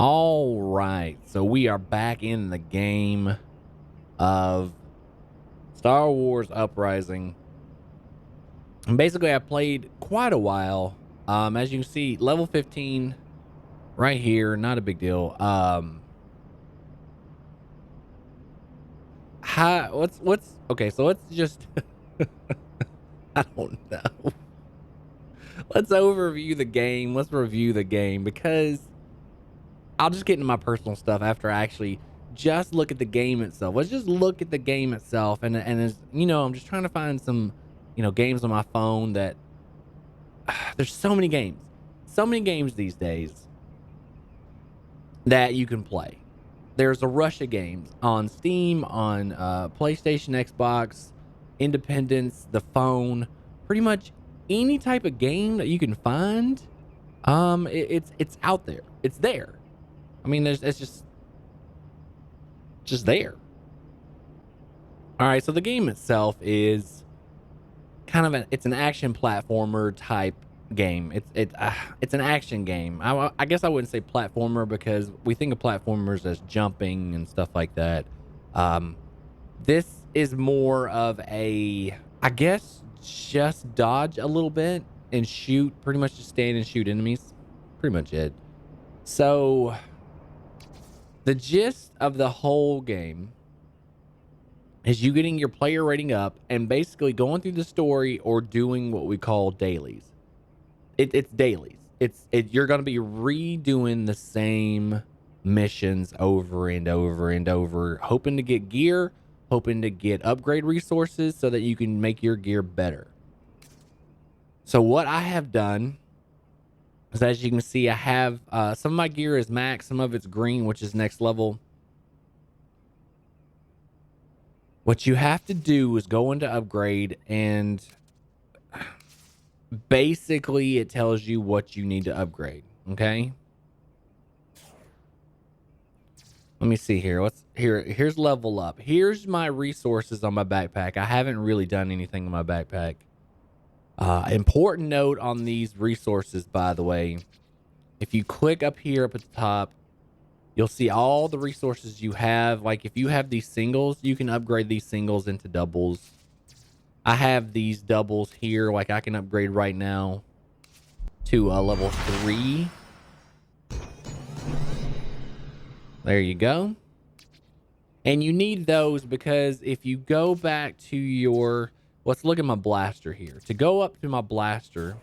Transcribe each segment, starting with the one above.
All right, so we are back in the game of Star Wars Uprising. And basically, I played quite a while. As you can see, level 15 right here, not a big deal. What's okay, so let's just I don't know. Let's overview the game. Let's review the game because I'll just get into my personal stuff after I actually just look at the game itself. Let's just look at the game itself, and as you know, I'm just trying to find some, games on my phone that there's so many games these days that you can play. There's a rush of games on Steam, on PlayStation, Xbox, Independence, the phone, pretty much any type of game that you can find. It's out there. It's there. I mean, it's just there. All right, so the game itself is kind of it's an action platformer type game. It's an action game. I guess I wouldn't say platformer because we think of platformers as jumping and stuff like that. Um, this is more of a, I guess, just dodge a little bit and shoot. Pretty much just stand and shoot enemies. Pretty much it. So the gist of the whole game is you getting your player rating up and basically going through the story or doing what we call dailies. It's dailies. You're going to be redoing the same missions over and over and over, hoping to get gear, hoping to get upgrade resources so that you can make your gear better. So what I have done is, as you can see, I have some of my gear is max, some of it's green, which is next level. What you have to do is go into upgrade, and basically it tells you what you need to upgrade. Okay. Let me see here. Here's level up. Here's my resources on my backpack. I haven't really done anything in my backpack. Important note on these resources, by the way. If you click up here up at the top, you'll see all the resources you have. Like if you have these singles, you can upgrade these singles into doubles. I have these doubles here. Like I can upgrade right now to level 3. There you go. And you need those because if you go back to your, let's look at my blaster here. To go up to my blaster,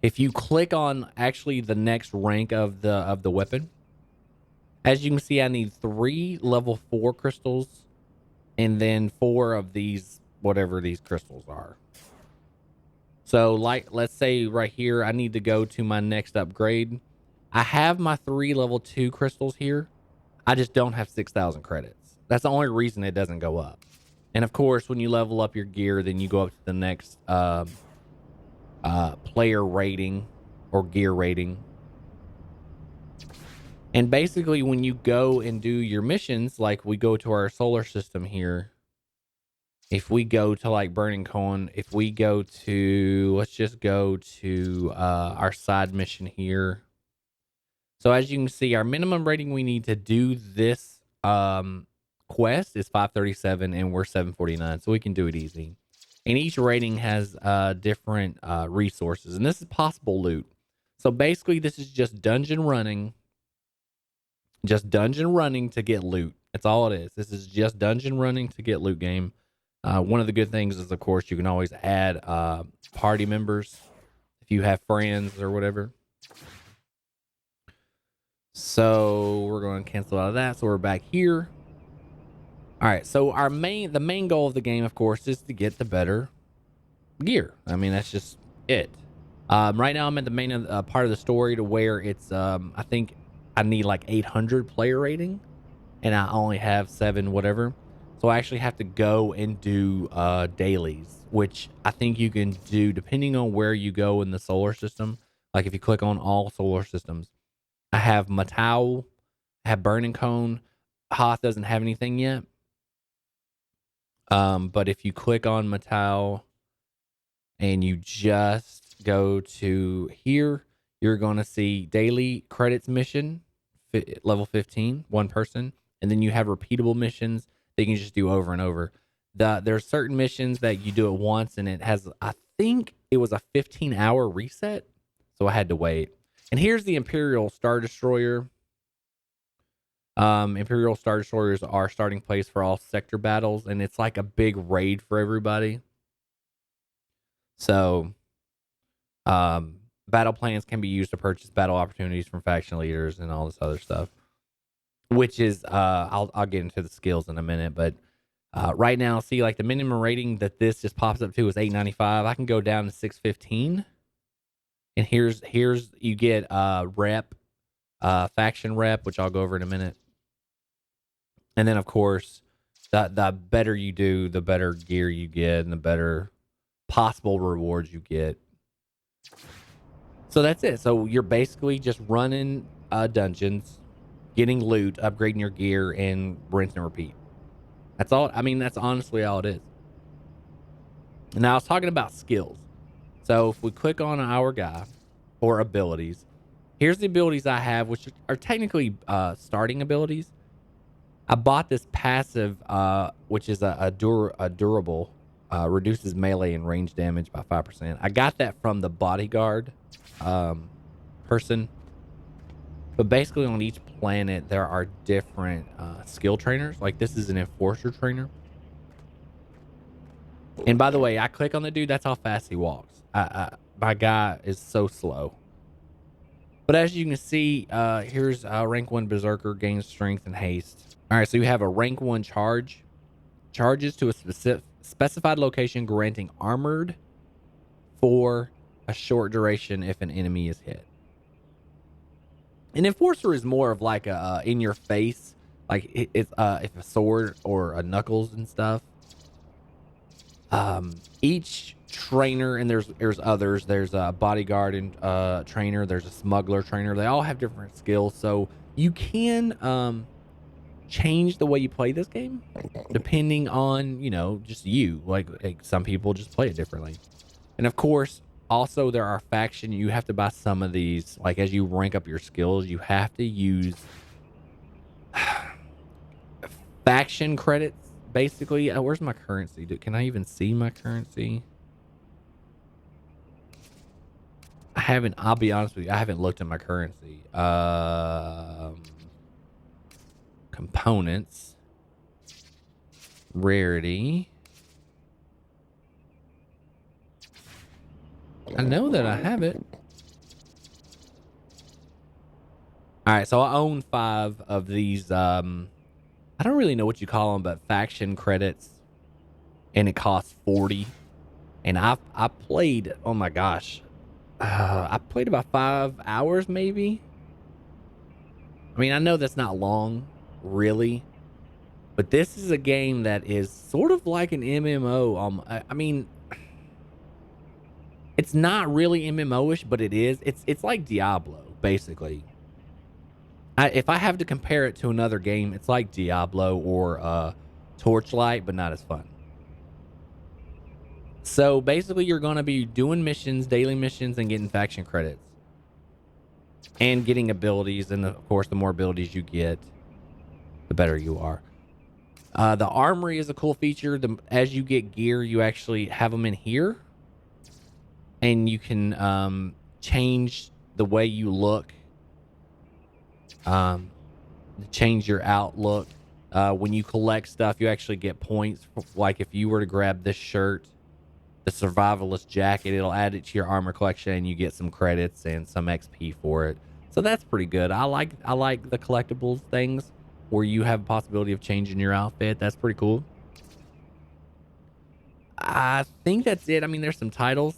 if you click on actually the next rank of the weapon, as you can see, I need 3 level 4 crystals and then 4 of these, whatever these crystals are. So like, let's say right here, I need to go to my next upgrade. I have my 3 level 2 crystals here. I just don't have 6,000 credits. That's the only reason it doesn't go up. And of course, when you level up your gear, then you go up to the next player rating or gear rating. And basically, when you go and do your missions, like we go to our solar system here, if we go to like Burning Cone, if we go to, let's just go to our side mission here. So as you can see, our minimum rating we need to do this quest is 537 and we're 749, so we can do it easy. And each rating has different resources, and this is possible loot. So basically, this is just dungeon running to get loot. That's all it is. This is just dungeon running to get loot game. One of the good things is, of course, you can always add party members if you have friends or whatever. So we're going to cancel out of that. So we're back here. All right. So the main goal of the game, of course, is to get the better gear. I mean, that's just it. Right now I'm at the main part of the story to where it's, I think I need like 800 player rating and I only have 7, whatever. So I actually have to go and do dailies, which I think you can do depending on where you go in the solar system. Like if you click on all solar systems, I have Matau, I have Burning Cone. Hoth doesn't have anything yet. But if you click on Matau and you just go to here, you're going to see daily credits mission, level 15, one person. And then you have repeatable missions that you can just do over and over. There's certain missions that you do it once and it has, I think it was a 15-hour reset. So I had to wait. And here's the Imperial Star Destroyer. Imperial Star Destroyers are starting place for all sector battles, and it's like a big raid for everybody. So, battle plans can be used to purchase battle opportunities from faction leaders and all this other stuff. Which is, I'll get into the skills in a minute, but right now, see, like the minimum rating that this just pops up to is 895. I can go down to 615, and here's you get rep, faction rep, which I'll go over in a minute. And then, of course, the better you do, the better gear you get, and the better possible rewards you get. So that's it. So you're basically just running dungeons, getting loot, upgrading your gear, and rinse and repeat. That's all. I mean, that's honestly all it is. Now, I was talking about skills. So if we click on our guy or abilities, here's the abilities I have, which are technically starting abilities. I bought this passive, which is a durable, reduces melee and range damage by 5%. I got that from the bodyguard person. But basically on each planet, there are different skill trainers. Like this is an enforcer trainer. And by the way, I click on the dude, that's how fast he walks. My guy is so slow. But as you can see, here's rank 1 Berserker, gains strength and haste. All right, so you have a rank 1 charge. Charges to a specified location, granting armored for a short duration if an enemy is hit. An enforcer is more of like a in your face, like it's if a sword or a knuckles and stuff. Each trainer, and there's others. There's a bodyguard and trainer. There's a smuggler trainer. They all have different skills, so you can change the way you play this game depending on just you. Like some people just play it differently, and of course. Also, there are faction. You have to buy some of these. Like as you rank up your skills, you have to use faction credits. Basically, where's my currency? Can I even see my currency? I haven't. I'll be honest with you. I haven't looked at my currency. Components, rarity. I know that I have it. All right, so I own 5 of these. I don't really know what you call them, but faction credits, and it costs 40. And I played. Oh my gosh, I played about 5 hours, maybe. I mean, I know that's not long, really, but this is a game that is sort of like an MMO. I mean. It's not really MMO-ish, but it is. It's like Diablo, basically. If I have to compare it to another game, it's like Diablo or Torchlight, but not as fun. So basically, you're going to be doing missions, daily missions, and getting faction credits. And getting abilities, and of course, the more abilities you get, the better you are. The armory is a cool feature. As you get gear, you actually have them in here. And you can change the way you look, change your outlook. When you collect stuff, you actually get points. Like if you were to grab this shirt, the survivalist jacket, it'll add it to your armor collection, and you get some credits and some XP for it. So that's pretty good. I like the collectibles things where you have a possibility of changing your outfit. That's pretty cool. I think that's it. I mean, there's some titles.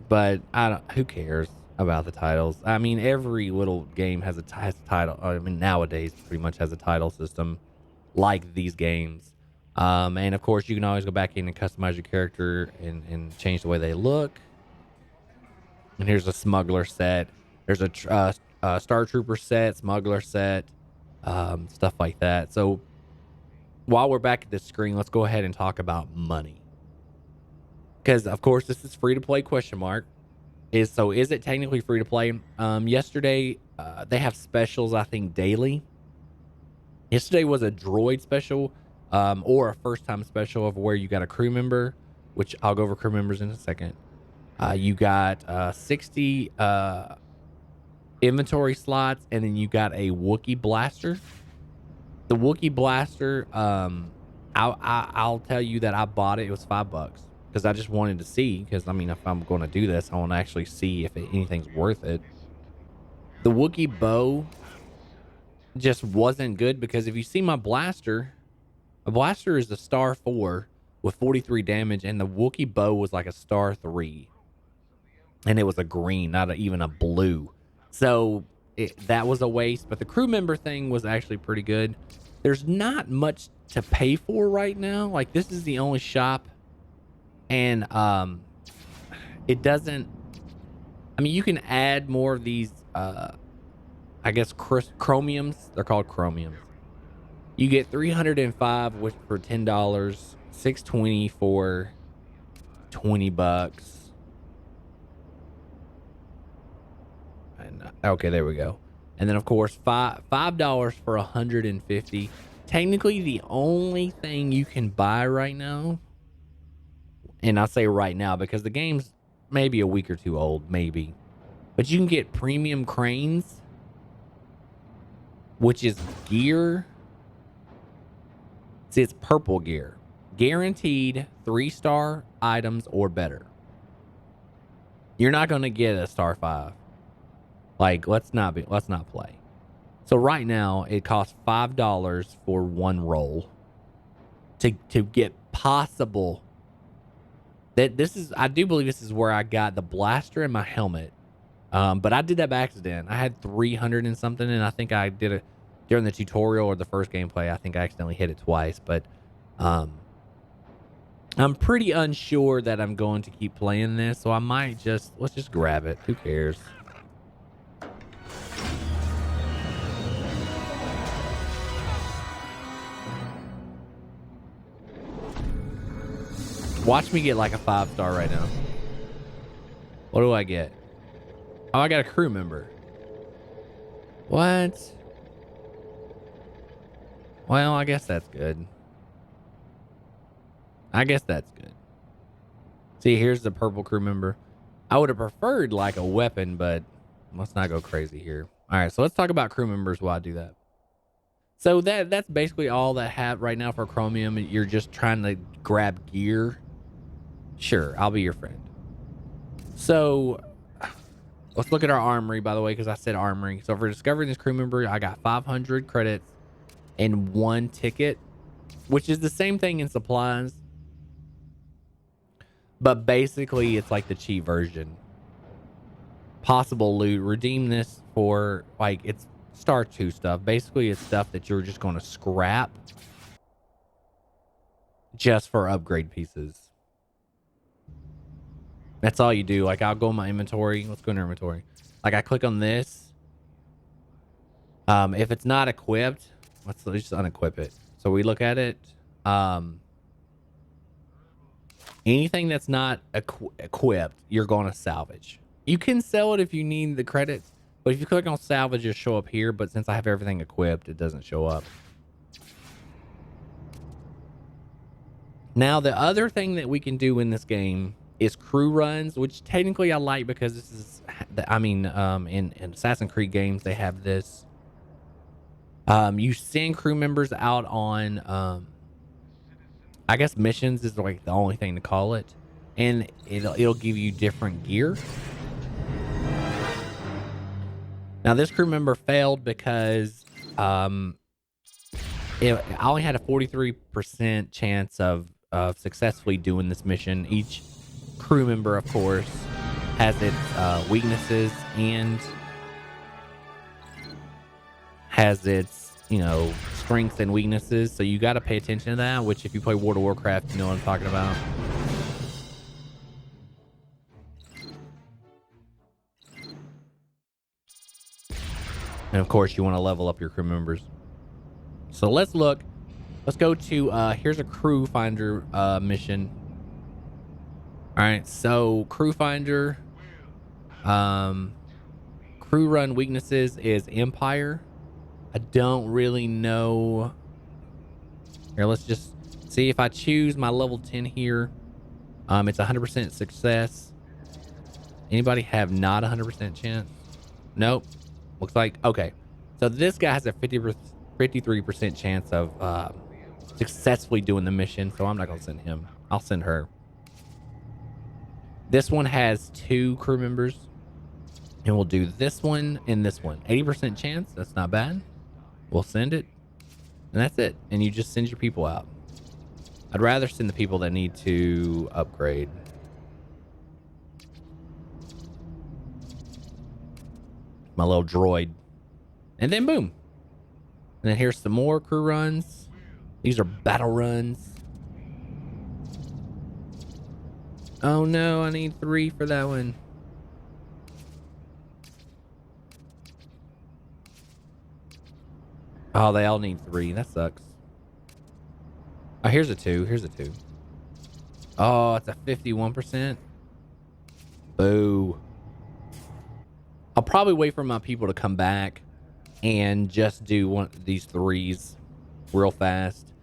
But who cares about the titles? I mean, every little game has a title. I mean, nowadays pretty much has a title system like these games. And of course, you can always go back in and customize your character and change the way they look. And here's a smuggler set. There's a Star Trooper set, smuggler set, stuff like that. So while we're back at this screen, let's go ahead and talk about money. Because, of course, this is free to play ? is it technically free to play? Yesterday, they have specials, I think, daily. Yesterday was a droid special, or a first time special of where you got a crew member, which I'll go over crew members in a second. You got 60 inventory slots, and then you got a Wookiee blaster. The Wookiee blaster, I'll tell you that I bought it. It was $5 because I just wanted to see. Because I mean, if I'm going to do this, I want to actually see if anything's worth it. The Wookiee bow just wasn't good because if you see my blaster is a star 4 with 43 damage, and the Wookiee bow was like a star 3, and it was a green, not even a blue. So that was a waste. But the crew member thing was actually pretty good. There's not much to pay for right now. Like, this is the only shop, and it doesn't. I mean, you can add more of these. I guess chromiums. They're called chromiums. You get 305 which for $10, 620 for $20. And okay, there we go. And then of course $5 for 150. Technically, the only thing you can buy right now, and I say right now because the game's maybe a week or two old, maybe, but you can get premium cranes, which is gear. See, it's purple gear, guaranteed 3-star items or better. You're not going to get a star 5. Like, let's not play. So right now it costs $5 for one roll to get possible. I do believe this is where I got the blaster and my helmet. But I did that by accident. I had 300 and something, and I think I did it during the tutorial or the first gameplay. I think I accidentally hit it twice, but I'm pretty unsure that I'm going to keep playing this, so I might let's just grab it. Who cares? Watch me get like a 5-star right now. What do I get? Oh, I got a crew member. What? Well, I guess that's good. See, here's the purple crew member. I would have preferred like a weapon, but let's not go crazy here. All right, so let's talk about crew members while I do that. So that's basically all that I have right now for Chromium. You're just trying to grab gear. Sure, I'll be your friend. So let's look at our armory, by the way, because I said armory. So for discovering this crew member, I got 500 credits and 1 ticket, which is the same thing in supplies. But basically, it's like the cheap version. Possible loot. Redeem this for, like, it's Star 2 stuff. Basically, it's stuff that you're just going to scrap just for upgrade pieces. That's all you do. Like, I'll go in my inventory. Let's go in our inventory. Like, I click on this. If it's not equipped, let's just unequip it. So we look at it. Anything that's not equipped, you're going to salvage. You can sell it if you need the credits, but if you click on salvage, it'll show up here. But since I have everything equipped, it doesn't show up. Now, the other thing that we can do in this game is crew runs, which technically I like because this is, I mean, in Assassin's Creed games, they have this. You send crew members out on, I guess missions is like the only thing to call it, and it'll give you different gear. Now, this crew member failed because I only had a 43% chance of successfully doing this mission. Each crew member, of course, has its weaknesses and has its, you know, strengths and weaknesses. So you got to pay attention to that, which if you play World of Warcraft, you know what I'm talking about. And of course, you want to level up your crew members. So let's look. Let's go to, here's a crew finder mission. All right, so crew finder. Crew run weaknesses is Empire. I don't really know. Here, let's just see if I choose my level 10 here. It's 100% success. Anybody have not 100% chance? Nope. Looks like, okay. So this guy has a 53% chance of successfully doing the mission. So I'm not going to send him. I'll send her. This one has 2 crew members. And we'll do this one and this one. 80% chance. That's not bad. We'll send it. And that's it. And you just send your people out. I'd rather send the people that need to upgrade. My little droid. And then boom. And then here's some more crew runs. These are battle runs. Oh no, I need 3 for that one. Oh, they all need 3. That sucks. Oh, here's a 2. Here's a 2. Oh, it's a 51%. Boo. I'll probably wait for my people to come back and just do one of these 3s real fast.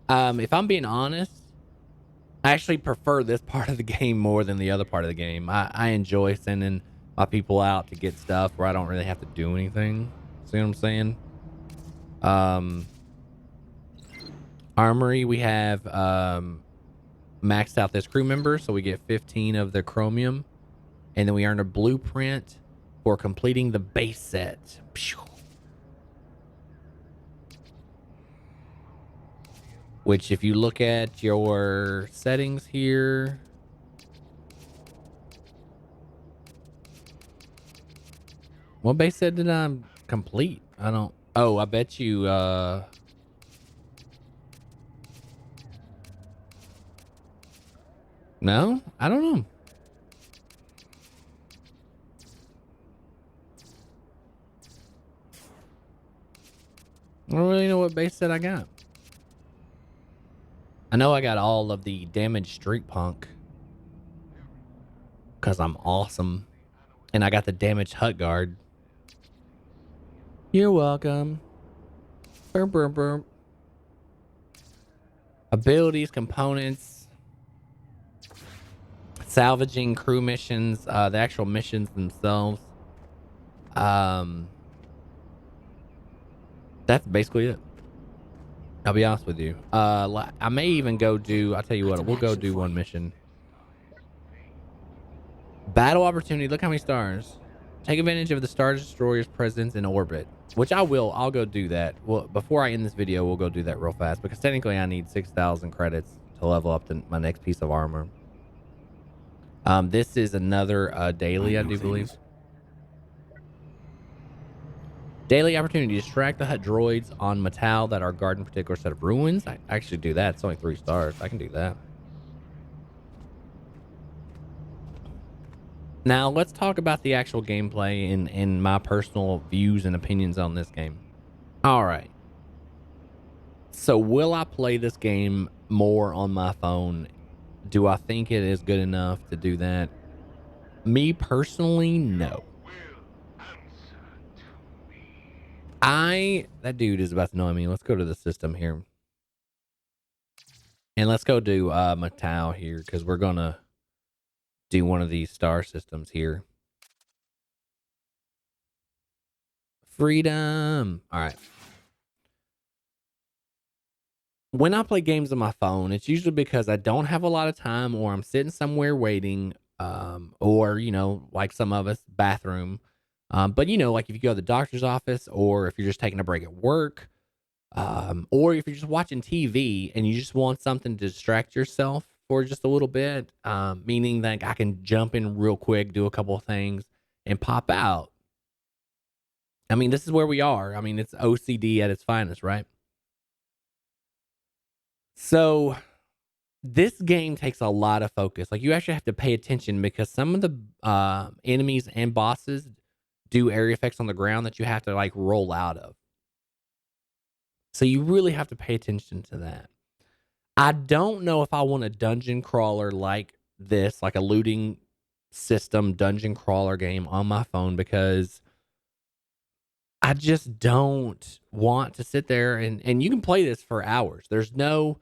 If I'm being honest, I actually prefer this part of the game more than the other part of the game. I enjoy sending my people out to get stuff where I don't really have to do anything. See what I'm saying? Armory, we have maxed out this crew member, so we get 15 of the chromium, and then we earn a blueprint for completing the base set. Which, if you look at your settings here, what base set did I complete? I don't. Oh, I bet you. No, I don't know. I don't really know what base set I got. I know I got all of the damaged street punk because I'm awesome, and I got the damaged hut guard. You're welcome. Burp, burp, burp. Abilities, components, salvaging crew missions, the actual missions themselves. That's basically it. I'll be honest with you. I may even go do. I'll tell you what. We'll go do one mission. Battle opportunity. Look how many stars. Take advantage of the Star Destroyer's presence in orbit, which I will. I'll go do that. Well, before I end this video, we'll go do that real fast because technically I need 6,000 credits to level up to my next piece of armor. This is another daily, I do believe. Daily opportunity. Distract the hut droids on Matal that are guarding a particular set of ruins. I actually do that. It's only 3 stars. I can do that. Now, let's talk about the actual gameplay and my personal views and opinions on this game. All right. So, will I play this game more on my phone? Do I think it is good enough to do that? Me personally, no. That dude is about to know me. Let's go to the system here. And let's go do Matau here because we're going to do one of these star systems here. Freedom. All right. When I play games on my phone, it's usually because I don't have a lot of time or I'm sitting somewhere waiting, or, like some of us, bathroom. But, like if you go to the doctor's office or if you're just taking a break at work, or if you're just watching TV and you just want something to distract yourself for just a little bit, meaning that I can jump in real quick, do a couple of things, and pop out. I mean, this is where we are. I mean, it's OCD at its finest, right? So this game takes a lot of focus. Like you actually have to pay attention because some of the enemies and bosses do area effects on the ground that you have to like roll out of. So you really have to pay attention to that. I don't know if I want a dungeon crawler like this, like a looting system dungeon crawler game on my phone because I just don't want to sit there and you can play this for hours. There's no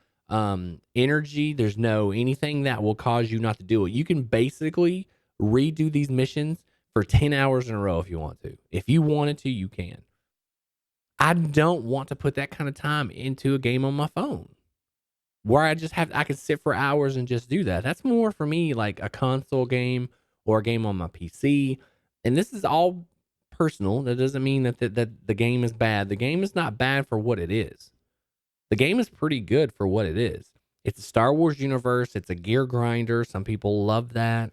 energy, there's no anything that will cause you not to do it. You can basically redo these missions for 10 hours in a row if you want to. If you wanted to, you can. I don't want to put that kind of time into a game on my phone where I can sit for hours and just do that. That's more for me like a console game or a game on my PC. And this is all personal. That doesn't mean that the game is bad. The game is not bad for what it is. The game is pretty good for what it is. It's a Star Wars universe. It's a gear grinder. Some people love that.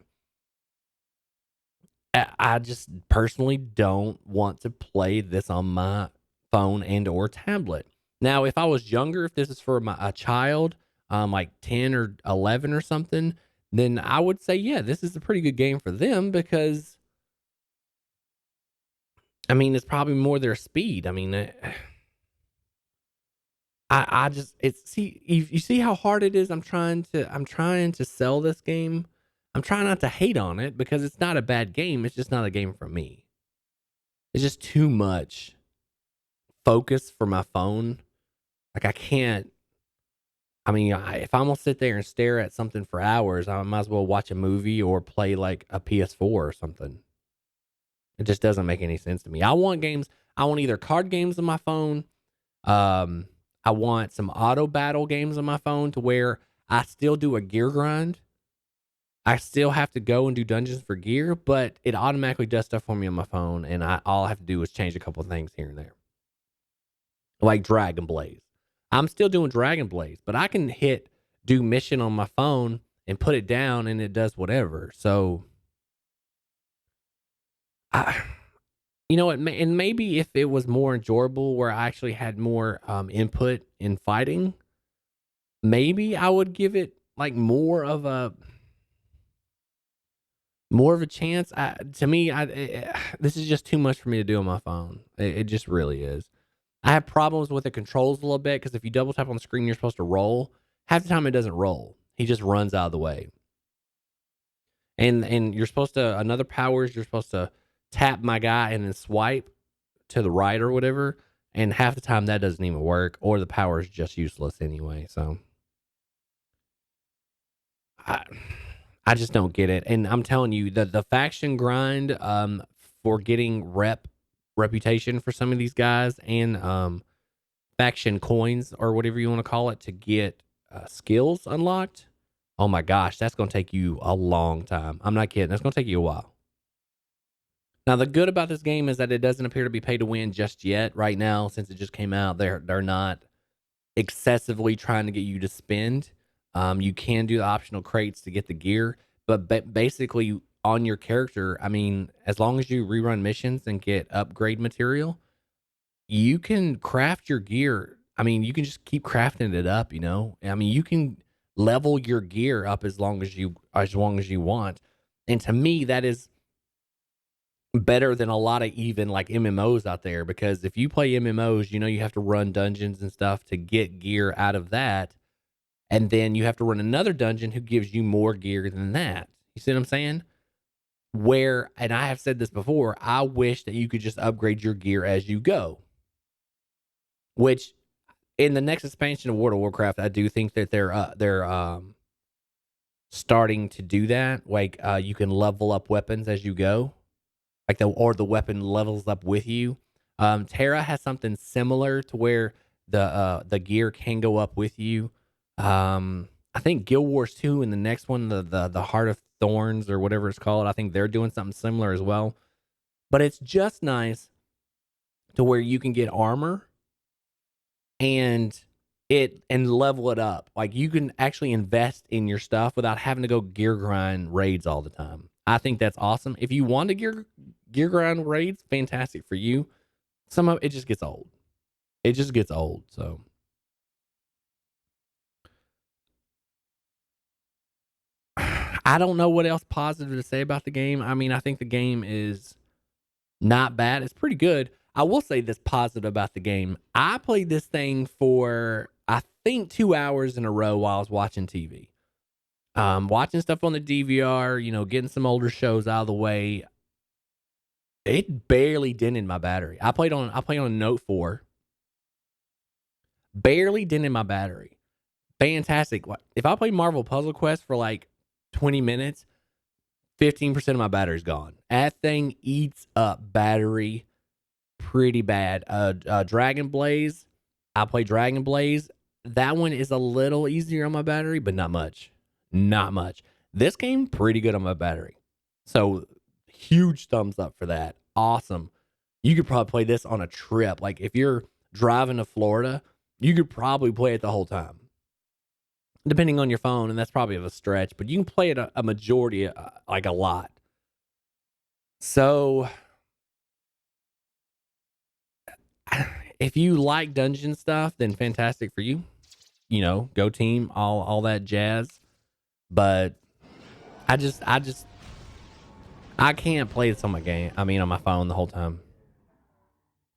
I just personally don't want to play this on my phone and or tablet. Now, if I was younger, if this is for a child, like 10 or 11 or something, then I would say, yeah, this is a pretty good game for them because, I mean, it's probably more their speed. I mean, I just it's see you see how hard it is. I'm trying to sell this game. I'm trying not to hate on it because it's not a bad game. It's just not a game for me. It's just too much focus for my phone. Like I can't. I mean, if I'm gonna sit there and stare at something for hours, I might as well watch a movie or play like a PS4 or something. It just doesn't make any sense to me. I want games. I want either card games on my phone. Um, I want some auto battle games on my phone to where I still do a gear grind. I still have to go and do dungeons for gear, but it automatically does stuff for me on my phone, and all I have to do is change a couple of things here and there, like Dragon Blaze. I'm still doing Dragon Blaze, but I can do mission on my phone and put it down, and it does whatever. So, I, you know what? And maybe if it was more enjoyable, where I actually had more input in fighting, maybe I would give it like more of a chance. To me, this is just too much for me to do on my phone. It just really is. I have problems with the controls a little bit because if you double tap on the screen, you're supposed to roll. Half the time, it doesn't roll. He just runs out of the way. And you're supposed to another power is you're supposed to tap my guy and then swipe to the right or whatever. And half the time that doesn't even work, or the power is just useless anyway. So I I just don't get it. And I'm telling you, the faction grind for getting reputation for some of these guys and faction coins or whatever you want to call it to get skills unlocked. Oh my gosh, that's going to take you a long time. I'm not kidding. That's going to take you a while. Now, the good about this game is that it doesn't appear to be pay to win just yet. Right now, since it just came out, they're not excessively trying to get you to spend. You can do the optional crates to get the gear, but basically on your character, I mean, as long as you rerun missions and get upgrade material, you can craft your gear. I mean, you can just keep crafting it up, you know? I mean, you can level your gear up as long as you want. And to me, that is better than a lot of even like MMOs out there because if you play MMOs, you know you have to run dungeons and stuff to get gear out of that. And then you have to run another dungeon who gives you more gear than that. You see what I'm saying? Where, and I have said this before, I wish that you could just upgrade your gear as you go. Which in the next expansion of World of Warcraft, I do think that they're starting to do that. Like you can level up weapons as you go, like the weapon levels up with you. Terra has something similar to where the gear can go up with you. I think Guild Wars 2 and the next one, the Heart of Thorns or whatever it's called, I think they're doing something similar as well. But it's just nice to where you can get armor and level it up. Like you can actually invest in your stuff without having to go gear grind raids all the time. I think that's awesome. If you want to gear grind raids, fantastic for you. Some of it just gets old. It just gets old. So I don't know what else positive to say about the game. I mean, I think the game is not bad. It's pretty good. I will say this positive about the game. I played this thing for I think 2 hours in a row while I was watching TV. Watching stuff on the DVR, getting some older shows out of the way. It barely dented my battery. I played on a Note 4. Barely dented my battery. Fantastic. If I play Marvel Puzzle Quest for like 20 minutes, 15% of my battery's gone. That thing eats up battery pretty bad. Dragon Blaze. I play Dragon Blaze. That one is a little easier on my battery, but not much. Not much. This game, pretty good on my battery. So, huge thumbs up for that. Awesome. You could probably play this on a trip. Like, if you're driving to Florida, you could probably play it the whole time, depending on your phone. And that's probably of a stretch, but you can play it a majority, like a lot. So, if you like dungeon stuff, then fantastic for you. Go team, all that jazz. But I can't play this on my game. I mean, on my phone the whole time.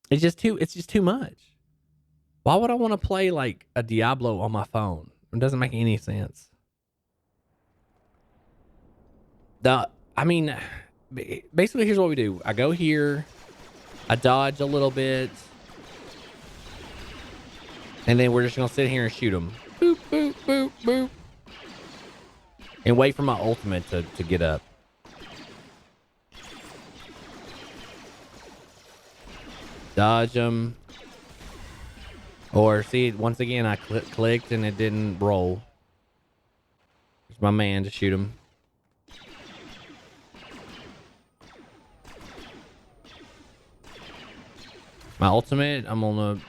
It's just too much. Why would I want to play like a Diablo on my phone? It doesn't make any sense. I mean, basically, here's what we do. I go here, I dodge a little bit, and then we're just gonna sit here and shoot them. Boop, boop, boop, boop. And wait for my ultimate to get up. Dodge them. Or see, once again, I clicked and it didn't roll. There's my man to shoot him. My ultimate, I'm gonna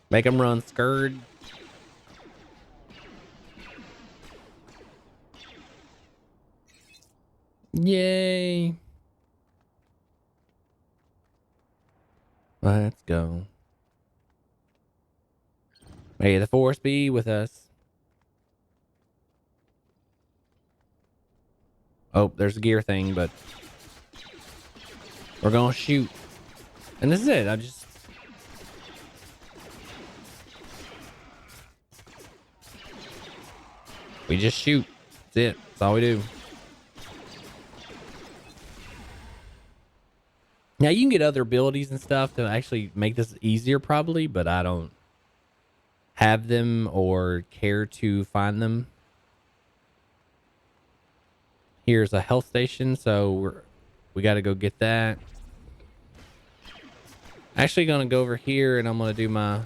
make him run scared. Yay. Let's go. May the force be with us. Oh, there's a gear thing, but we're gonna shoot. And this is it. We just shoot. That's it. That's all we do. Now, you can get other abilities and stuff to actually make this easier probably, but I don't have them or care to find them. Here's a health station, so we got to go get that. Actually gonna go over here and I'm gonna do my...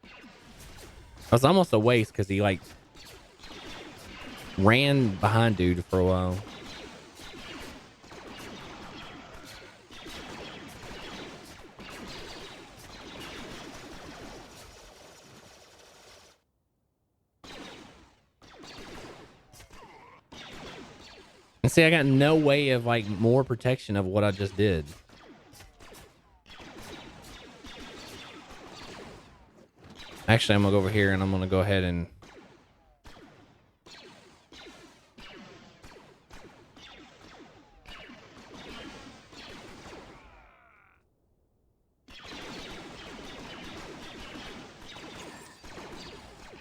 It was almost a waste because he like ran behind dude for a while. And see, I got no way of like more protection of what I just did. Actually, I'm gonna go over here and I'm gonna go ahead and...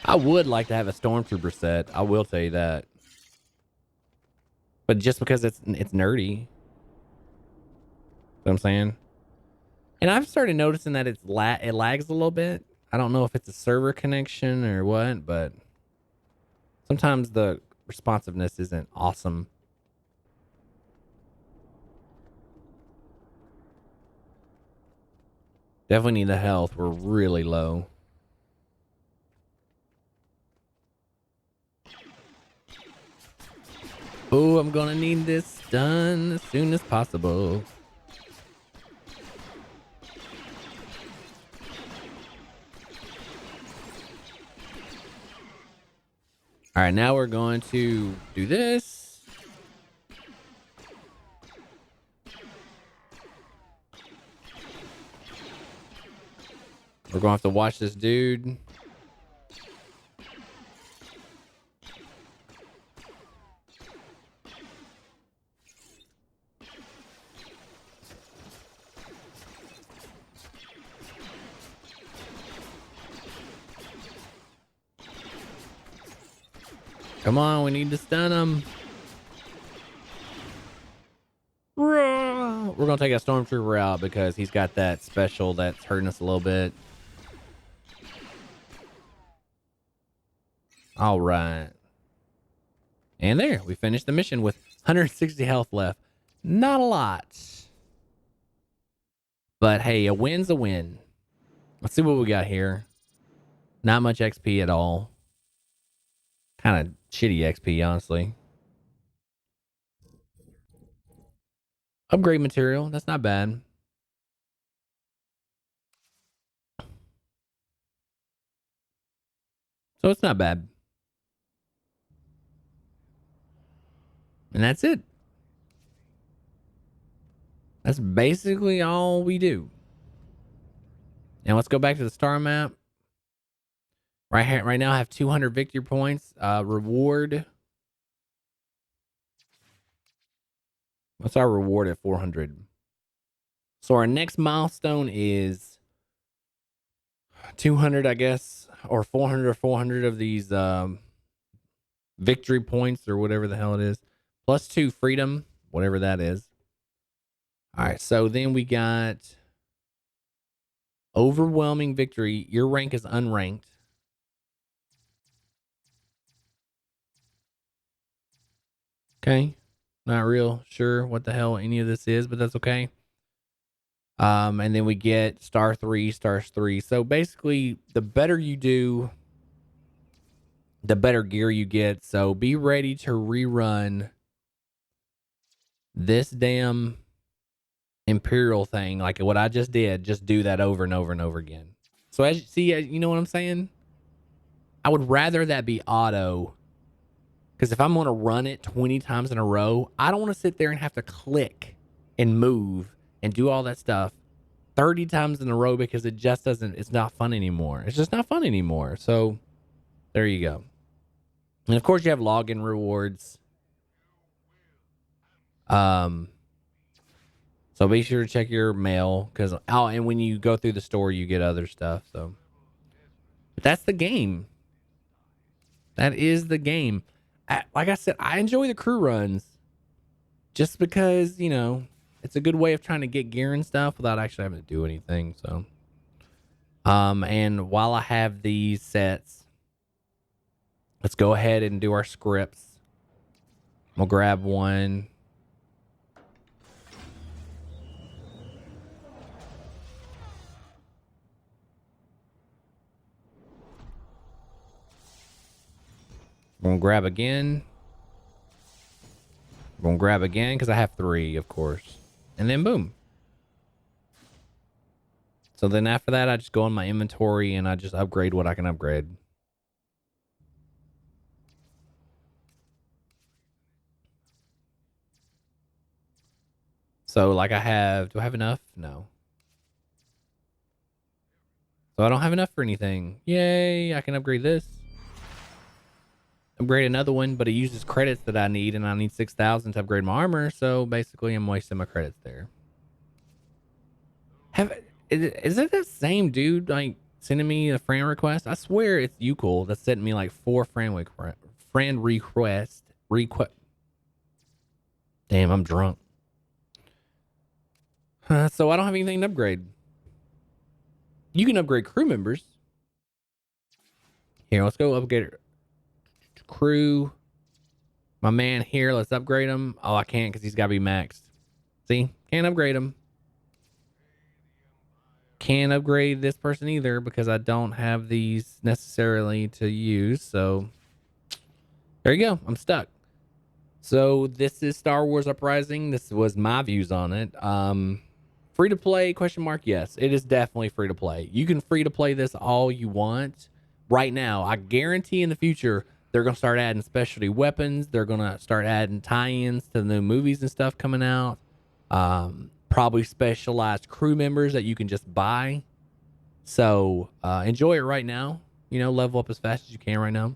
I would like to have a stormtrooper set. I will tell you that. But just because it's nerdy. You know what I'm saying? And I've started noticing that it lags a little bit. I don't know if it's a server connection or what, but sometimes the responsiveness isn't awesome. Definitely need the health. We're really low. Oh, I'm gonna need this done as soon as possible. All right, now we're going to do this. We're going to have to watch this dude. Come on, we need to stun him. We're gonna take a stormtrooper out because he's got that special that's hurting us a little bit. All right. And there, we finished the mission with 160 health left. Not a lot. But hey, a win's a win. Let's see what we got here. Not much XP at all. Kind of shitty XP, honestly. Upgrade material. That's not bad. So it's not bad. And that's it. That's basically all we do. And let's go back to the star map. Right here, right now I have 200 victory points. Reward. What's our reward at 400? So our next milestone is 200, I guess, or 400 of these victory points or whatever the hell it is. Plus 2 freedom, whatever that is. All right, so then we got overwhelming victory. Your rank is unranked. Okay. Not real sure what the hell any of this is, but that's okay. And then we get star 3, stars 3. So basically, the better you do, the better gear you get. So be ready to rerun this damn Imperial thing, like what I just did. Just do that over and over and over again. So as you see, you know what I'm saying? I would rather that be auto, because if I'm going to run it 20 times in a row, I don't want to sit there and have to click and move and do all that stuff 30 times in a row, because it just doesn't, it's not fun anymore. It's just not fun anymore. So there you go. And of course you have login rewards. So be sure to check your mail, because and when you go through the store, you get other stuff. So but that's the game. That is the game. Like I said, I enjoy the crew runs just because, you know, it's a good way of trying to get gear and stuff without actually having to do anything. So, and while I have these sets, let's go ahead and do our scripts. We'll grab one. We're gonna grab again. We're gonna grab again because I have 3, of course. And then boom. So then after that, I just go in my inventory and I just upgrade what I can upgrade. So like I have, do I have enough? No. So I don't have enough for anything. Yay, I can upgrade this. Upgrade another one, but it uses credits that I need, and I need 6,000 to upgrade my armor. So basically I'm wasting my credits there. Is it the same dude like sending me a friend request? I swear it's Ucul that sent me like 4 friend request. Damn, I'm drunk. So I don't have anything to upgrade. You can upgrade crew members. Here, let's go upgrade crew. My man here, let's upgrade him. Oh, I can't because he's got to be maxed. See, can't upgrade him. Can't upgrade this person either because I don't have these necessarily to use. So there you go. I'm stuck. So this is Star Wars Uprising. This was my views on it. Free to play, question mark? Yes, it is definitely free to play. You can free to play this all you want right now. I guarantee in the future they're going to start adding specialty weapons. They're going to start adding tie-ins to the new movies and stuff coming out. Probably specialized crew members that you can just buy. So enjoy it right now. You know, level up as fast as you can right now.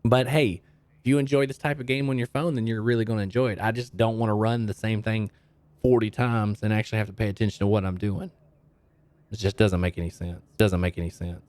But hey, if you enjoy this type of game on your phone, then you're really going to enjoy it. I just don't want to run the same thing 40 times and actually have to pay attention to what I'm doing. It just doesn't make any sense.